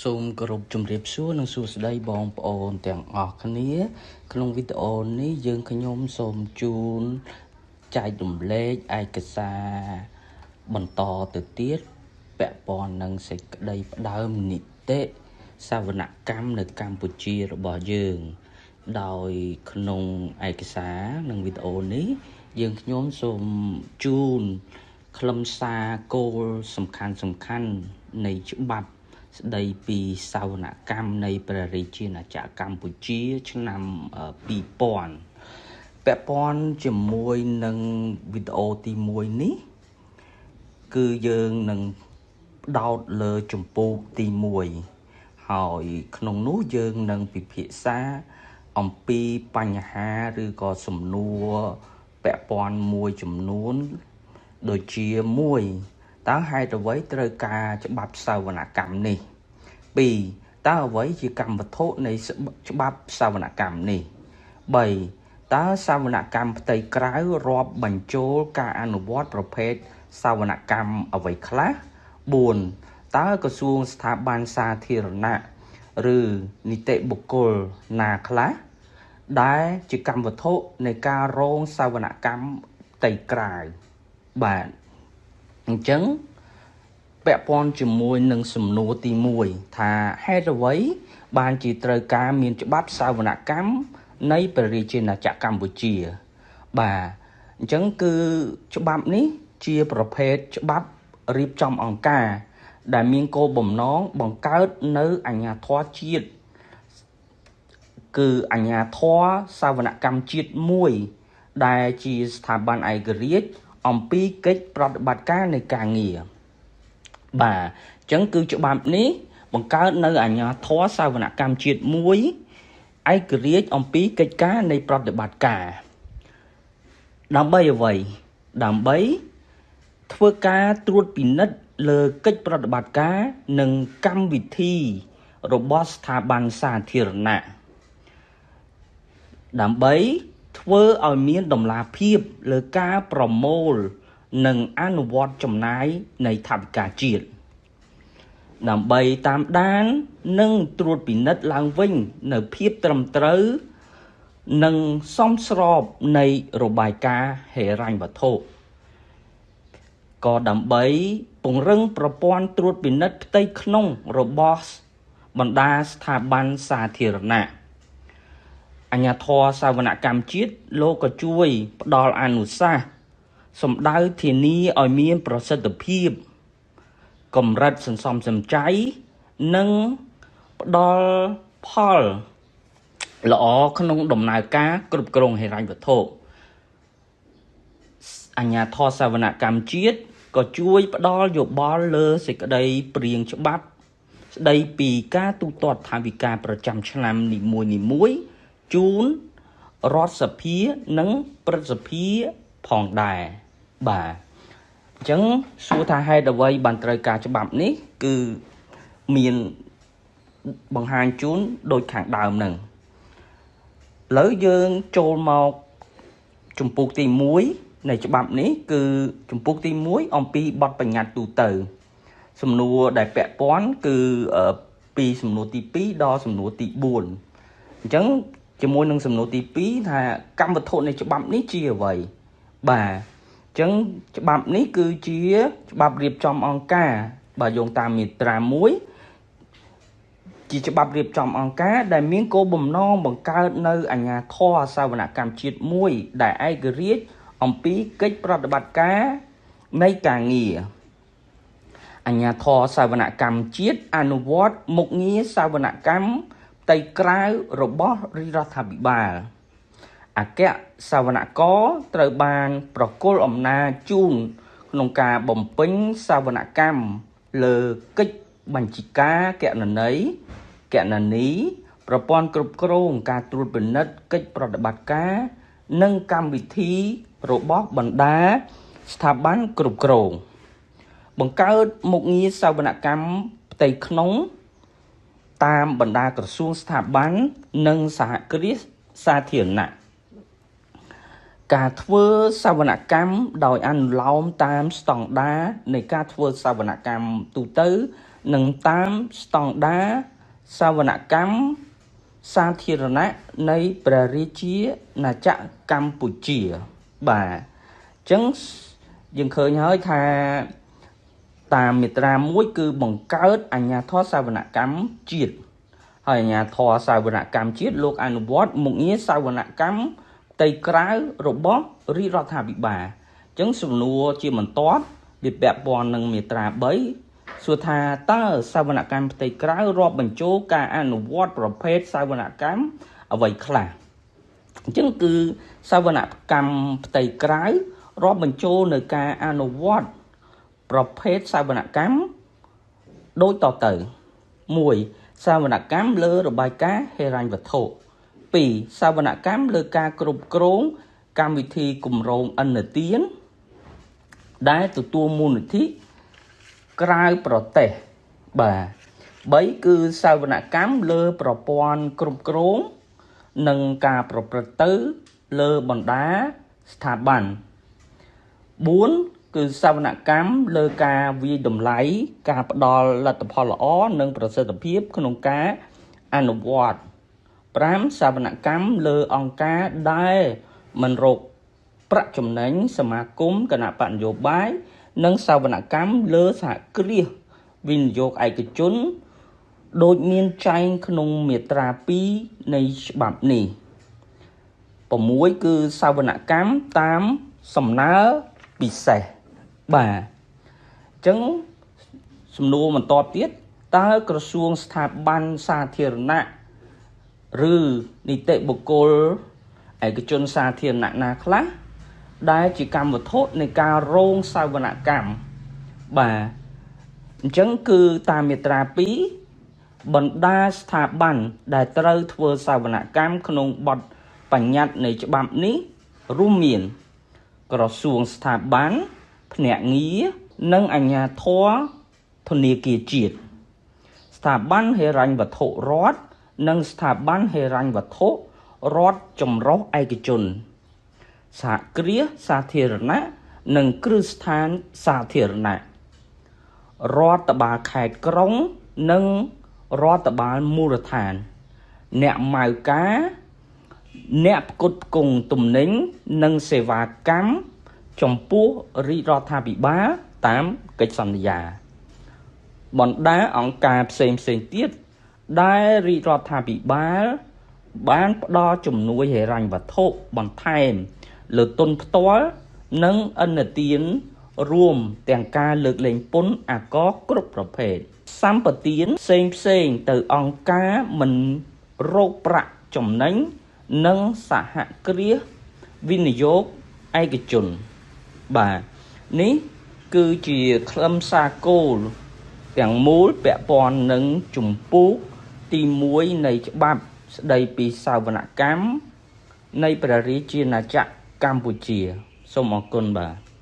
សូមគោរពជំរាបសួរនិងសួស្តីបងប្អូនទាំងអស់គ្នាក្នុងវីដេអូនេះយើងខ្ញុំសូមជូនចែករំលែកឯកសារបន្តទៅទៀតពាក់ព័ន្ធនឹងសេចក្តីផ្ដើមនីតិសវនកម្មនៅកម្ពុជារបស់យើងដោយក្នុងឯកសារនិងវីដេអូនេះយើងខ្ញុំសូមជូនខ្លឹមសារគោលសំខាន់នៃច្បាប់ស្ដីពីសវនកម្មនៃព្រះរាជាណាចក្រកម្ពុជាឆ្នាំ2000ពាក់ព័ន្ធជាមួយនឹងវីដេអូទី1នេះគឺយើងនឹងផ្ដោតលើជំពូកទី1ហើយក្នុងនោះយើងនឹងពិភាក្សាអំពីបញ្ហាឬក៏សំណួរពាក់ព័ន្ធមួយចំនួនដូចជាមួយតើហេតុអ្វីត្រូវការច្បាប់សវនកម្មនេះ2តើអ្វីជាកម្មវត្ថុនៃច្បាប់សវនកម្មនេះ3តើសវនកម្មផ្ទៃក្រៅរាប់បញ្ចូលការអនុវត្តប្រភេទសវនកម្មអ្វីខ្លះ4តើក្រសួងស្ថាប័នសាធារណៈឬនីតិបុគ្គលណាខ្លះដែលជាកម្មវត្ថុនៃការរងសវនកម្មផ្ទៃក្រៅបាទអញ្ចឹងពាក់ព័ន្ធជាមួយនឹងសំណួរទី1ថាហេតុអ្វីបានជាត្រូវការមានច្បាប់សវនកម្មនៃព្រះរាជាណាចក្រកម្ពុជាបាទអញ្ចឹងគឺច្បាប់នេះជាប្រភេទច្បាប់រៀបចំអង្គការដែលមានគោលបំណងបង្កើតនៅអាជ្ញាធរជាតិគឺអាជ្ញាធរសវនកម្មជាតិមួយដែលជាស្ថាប័នឯករាជ្យអំពីកិច្ចប្រតិបត្តិការនៃការងារបាទអញ្ចឹងគឺច្បាប់នេះបង្កើតនៅអាជ្ញាធរសវនកម្មជាតិមួយឯករាជ្យអំពីកិច្ចការនៃប្រតិបត្តិការដើម្បីអ្វីដើម្បីធ្វើការត្រួតពិនិត្យលើកិច្ចប្រតិបត្តិការនិងកម្មវិធីរបស់ស្ថាប័នសាធារណៈដើម្បីធ្វើឲ្យមានតម្លាភាពលើការប្រមូលនិងអនុវត្តចំណាយនៃថវិកាជាតិដើម្បីតាមដាននិងត្រួតពិនិត្យឡើងវិញនៅភាពត្រឹមត្រូវនិងសមស្របនៃរបាយការណ៍ហិរញ្ញវត្ថុក៏ដើម្បីពង្រឹងប្រព័ន្ធត្រួតពិនិត្យផ្ទៃក្នុងរបស់បណ្ដាស្ថាប័នសាធារណៈអាជ្ញាធរសវនកម្មជាតិលោកក៏ជួយផ្ដល់អនុសាសន៍សម្ដៅធានាឲ្យមានប្រសិទ្ធភាពកម្រិតសន្សំសំចៃនិងផ្ដល់ផលល្អក្នុងដំណើរការគ្រប់គ្រងហិរញ្ញវត្ថុអាជ្ញាធរសវនកម្មជាតិក៏ជួយផ្ដល់យោបល់លើសេចក្តីព្រាងច្បាប់ស្ដីពីការទូទាត់ថវិកាប្រចាំឆ្នាំនីមួយៗជូនរដ្ឋសភានិងព្រឹទ្ធសភាផងដែរបាទអញ្ចឹងសួរថាហេតុអ្វីបានត្រូវការច្បាប់នេះគឺមានបង្ហាញជូនដូចខាងដើមហ្នឹងឥឡូវយើងចូលមកជំពូកទី1នៃច្បាប់នេះគឺជំពូកទី1អំពីបទបញ្ញត្តិទូទៅសំណួរដែលពាក់ព័ន្ធគឺពីសំណួរទី2ដល់សំណួរទី4អញ្ចឹងជាមួយនឹងសំណួរទី2ថាកម្មវត្ថុនៃច្បាប់នេះជាអ្វីបាទអញ្ចឹងច្បាប់នេះគឺជាច្បាប់រៀបចំអង្គការបើយោងតាមមាត្រា1ជាច្បាប់រៀបចំអង្គការដែលមានគោលបំណងបង្កើតនៅអាជ្ញាធរសវនកម្មជាតិមួយដែលឯករាជ្យអំពីកិច្ចប្រតិបត្តិការនៃការងារអាជ្ញាធរសវនកម្មជាតិអនុវត្តមុខងារសវនកម្មផ្ទៃក្រៅរបស់រដ្ឋាភិបាលអគ្គសវនករត្រូវបានប្រគល់អំណាចជូនក្នុងការបំពេញសវនកម្មលើកិច្ចបញ្ជីការគណនីប្រព័ន្ធគ្រប់គ្រងការត្រួតពិនិត្យកិច្ចប្រតិបត្តិការនិងកម្មវិធីរបស់បណ្ដាស្ថាប័នគ្រប់គ្រងបង្កើតមុខងារសវនកម្មផ្ទៃក្នុងតាមបណ្ដាក្រសួងស្ថាប័ននិងសហគ្រាសសាធារណៈការធ្វើសវនកម្មដោយអនុលោមតាមស្តង់ដារនៃការធ្វើសវនកម្មទូទៅ នឹងតាមស្តង់ដារសវនកម្មសាធារណៈនៃព្រះរាជាណាចក្រកម្ពុជាបាទអញ្ចឹងយើងឃើញហើយថាតាមមាត្រា1គឺបង្កើតអាជ្ញាធរសវនកម្មជាតិហើយអាជ្ញាធរសវនកម្មជាតិលោកអនុវត្តមុខងារសវនកម្មផ្ទៃក្រៅរបស់រាជរដ្ឋាភិបាលអញ្ចឹងសំណួរជាបន្ទាប់វាពាក់ព័ន្ធនឹងមាត្រា3សួរថាតើសវនកម្មផ្ទៃក្រៅរាប់បញ្ចូលការអនុវត្តប្រភេទសវនកម្មអ្វីខ្លះអញ្ចឹងគឺសវនកម្មផ្ទៃក្រៅរាប់បញ្ចូលនៅការអនុវត្តប្រភេទសវនកម្មដូចតទៅ1សវនកម្មលើរបាយការណ៍ហិរញ្ញវត្ថុ2សវនកម្មលើការគ្រប់គ្រងកម្មវិធីគម្រោងឥណទានដែលទទួលមូលនិធិក្រៅប្រទេសបាទ3គឺសវនកម្មលើប្រព័ន្ធគ្រប់គ្រងនិងការប្រព្រឹត្តទៅលើបណ្ដាស្ថាប័ន4គឺសវនកម្មលើការវាយតម្លៃការផ្ដល់លទ្ធផលល្អនិងប្រសិទ្ធភាពក្នុងការអនុវត្ត5សវនកម្មលើអង្គការដែលមិនរកប្រាក់ចំណេញសមាគមគណៈបកនយោបាយនិងសវនកម្មលើសហគ្រាសវិនិយោគឯកជនដូចមានចែងក្នុងមាត្រា2នៃច្បាប់នេះ6គឺសវនកម្មតាមសំណើពិសេសបាទអញ្ចឹងសំណួរបន្តទៀតតើក្រសួងស្ថាប័នសាធារណៈឬនីតិបុគ្គលឯកជនសាធារណៈណាខ្លះដែលជាកម្មវត្ថុនៃការរងសវនកម្មបាទអញ្ចឹងគឺតាមមាត្រា2បណ្ដាស្ថាប័នដែលត្រូវធ្វើសវនកម្មក្នុងបទបញ្ញត្តិនៃច្បាប់នេះរួមមានក្រសួងស្ថាប័នភ្នាក់ងារនិងអាជ្ញាធរធនាគារជាតិស្ថាប័នហិរញ្ញវត្ថុរដ្ឋនិងស្ថាប័នហិរញ្ញវត្ថុរដ្ឋចម្រុះឯកជនសហគ្រាសសាធារណៈនិងគ្រឹះស្ថានសាធារណៈរដ្ឋបាលខេត្តក្រុងនិងរដ្ឋបាលមូលដ្ឋានអ្នកម៉ៅការអ្នកផ្គត់ផ្គង់ទំនិញនិងសេវាកម្មចំពោះរាជរដ្ឋាភិបាលតាមកិច្ចសន្យាបណ្ដាអង្គការផ្សេងទៀតដែលរាជរដ្ឋាភិបាលបានផ្ដល់ជំនួយហិរញ្ញវត្ថុបន្ថែមលើទុនផ្ទាល់និងឥណទានរួមទាំងការលើកលែងពន្ធអាករគ្រប់ប្រភេទសម្បទានផ្សេងទៅអង្គការមិនរកប្រាក់ចំណេញនិងសហគ្រាសវិនិយោគឯកជនបាទនេះគឺជាខ្លឹមសារគោលទាំងមូលពាក់ព័ន្ធនឹងជំពូកទី1នៃច្បាប់ស្ដីពីសវនកម្មនៃព្រះរាជាណាចក្រកម្ពុជាសូមអរគុណបាទ